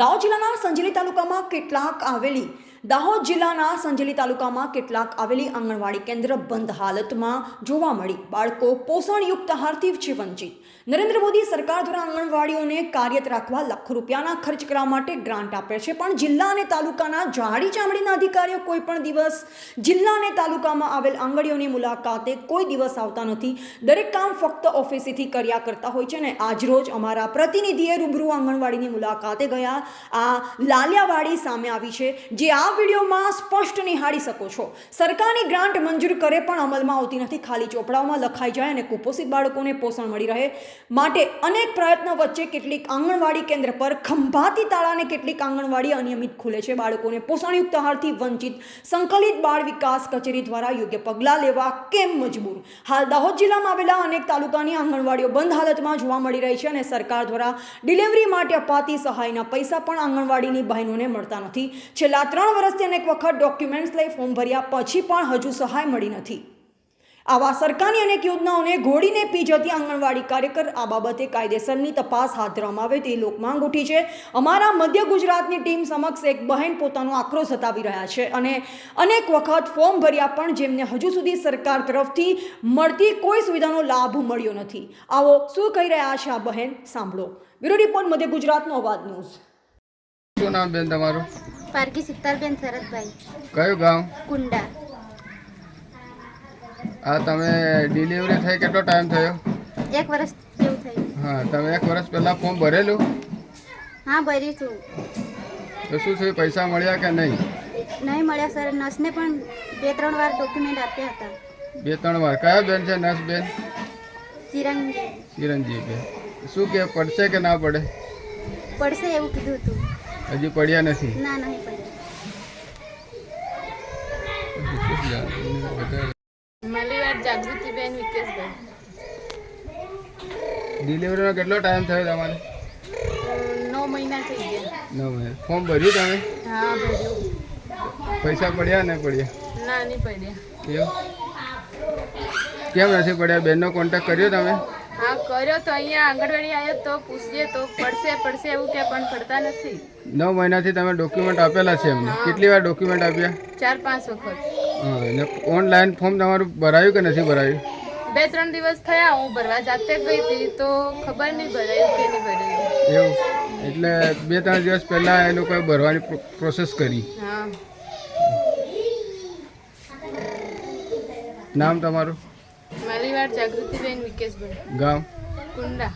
દાહોદ જિલ્લાના સંજેલી તાલુકામાં કેટલાક આવેલી આંગણવાડી કેન્દ્ર બંધ હાલતમાં જોવા મળી. બાળકો પોષણયુક્ત આહારથી છે વંચિત. નરેન્દ્ર મોદી સરકાર દ્વારા આંગણવાડીઓને કાર્યરત રાખવા લાખો રૂપિયાના ખર્ચ કરવા માટે ગ્રાન્ટ આપે છે, પણ જિલ્લા અને તાલુકાના જાડી ચામડીના અધિકારીઓ કોઈ પણ દિવસ જિલ્લા અને તાલુકામાં આવેલ આંગણવાડીઓની મુલાકાતે કોઈ દિવસ આવતા નથી. દરેક કામ ફક્ત ઓફિસેથી કર્યા કરતા હોય છે. ને આજરોજ અમારા પ્રતિનિધિએ રૂબરૂ આંગણવાડીની મુલાકાતે ગયા. આ લાલિયાવાડી સામે આવી છે, જે આ વિડીયોમાં સ્પષ્ટ નિહાળી શકો છો. સરકારની ગ્રાન્ટ મંજૂર કરે પણ અમલમાં આવતી નથી. ખાલી ચોપડાઓમાં લખાઈ જાય અને કુપોષિત બાળકોને પોષણ મળી રહે માટે અનેક પ્રયત્નો વચ્ચે કેટલીક આંગણવાડી કેન્દ્ર પર ખંભાતી તાળા અને કેટલીક આંગણવાડી અનિયમિત ખુલે છે. બાળકોને પોષણયુક્ત આહારથી વંચિત સંકલિત બાળ વિકાસ કચેરી દ્વારા યોગ્ય પગલાં લેવા કેમ મજબૂર? હાલ દાહોદ જિલ્લામાં આવેલા અનેક તાલુકાની આંગણવાડીઓ બંધ હાલતમાં જોવા મળી રહી છે અને સરકાર દ્વારા ડિલિવરી માટે અપાતી સહાયના પૈસા પણ આંગણવાડીની બહેનોને મળતા નથી. છેલ્લા 3 વર્ષથી અનેક વખત ડોક્યુમેન્ટ્સ લઈ ફોર્મ ભર્યા પછી પણ હજુ સહાય મળી નથી. આવા સરકારની અનેક યોજનાઓને ઘોડીને પી જતી આંગણવાડી કાર્યકર આ બાબતે કાયદેસરની તપાસ હાથ ધરવામાં આવે તે લોકમાંગ ઉઠી છે. અમારા મધ્ય ગુજરાતની ટીમ સમક્ષ એક બહેન પોતાનો આક્રોશ જતાવી રહ્યા છે અને અનેક વખત ફોર્મ ભર્યા પણ જેમને હજુ સુધી સરકાર તરફથી મળતી કોઈ સુવિધાનો લાભ મળ્યો નથી. આવો શું કહી રહ્યા છે આ બહેન, સાંભળો. બ્યુરો રિપોર્ટ, મધ્ય ગુજરાતનો અવાજ ન્યૂઝ. શું નામ બેન તમારું? પારકી સિત્તારબેન શરદભાઈ. કયું ગામ? કુંડા. આ તમે ડિલિવરી થઈ કેટલો ટાઈમ થયો? 1 વર્ષ જેવું થયું. હા, તમે 1 વર્ષ પહેલાં ફોર્મ ભરેલું? હા, ભરી છું. તો શું થયું, પૈસા મળ્યા કે નહીં? નહીં મળ્યા સર. નર્સને પણ 2-3 વાર ડોક્યુમેન્ટ આપ્યા હતા. 2-3 વાર. કયા બેન છે નર્સ બેન? ચિરંજી. ચિરંજી બેન. શું કે પડશે કે ના પડે? પડશે એવું કીધું હતું. હજી પડ્યા નથી? ના, નહીં પડ્યા. માલીવાડ જાગૃતિબેન વિકેશભાઈ. ડિલિવરીનો કેટલો ટાઈમ થયો તમારે? 9 મહિના થઈ ગયા. 9 મહિના. ફોર્મ ભર્યું તમે? હા, ભર્યું. પૈસા પડ્યા નહીં પડ્યા? ના, નહીં પડ્યા. એવું કેમ નથી પડ્યા? બેનનો કોન્ટેક્ટ કર્યો તમે? હા, કર્યો તો અહીંયા આંગણવાડી આવ્યો તો પૂછીએ તો પડશે એવું કે પણ પડતા નથી. 9 મહિનાથી તમે ડોક્યુમેન્ટ આપેલા છે એમને? કેટલી વાર ડોક્યુમેન્ટ આપ્યા? 4-5 વખત. હા, અને ઓનલાઈન ફોર્મ તમારું ભરાયું કે નથી ભરાયું? 2-3 દિવસ થયા હું ભરવા જાતે ગઈ હતી તો ખબર નહીં ભરાયું કે નહીં ભરાયું. એવું એટલે 2-3 દિવસ પહેલાં એ લોકોએ ભરવાની પ્રોસેસ કરી. હા. નામ તમારું? માલીવાડ જાગૃતિબેન વિકેશભાઈ. ગામ? કુંડા.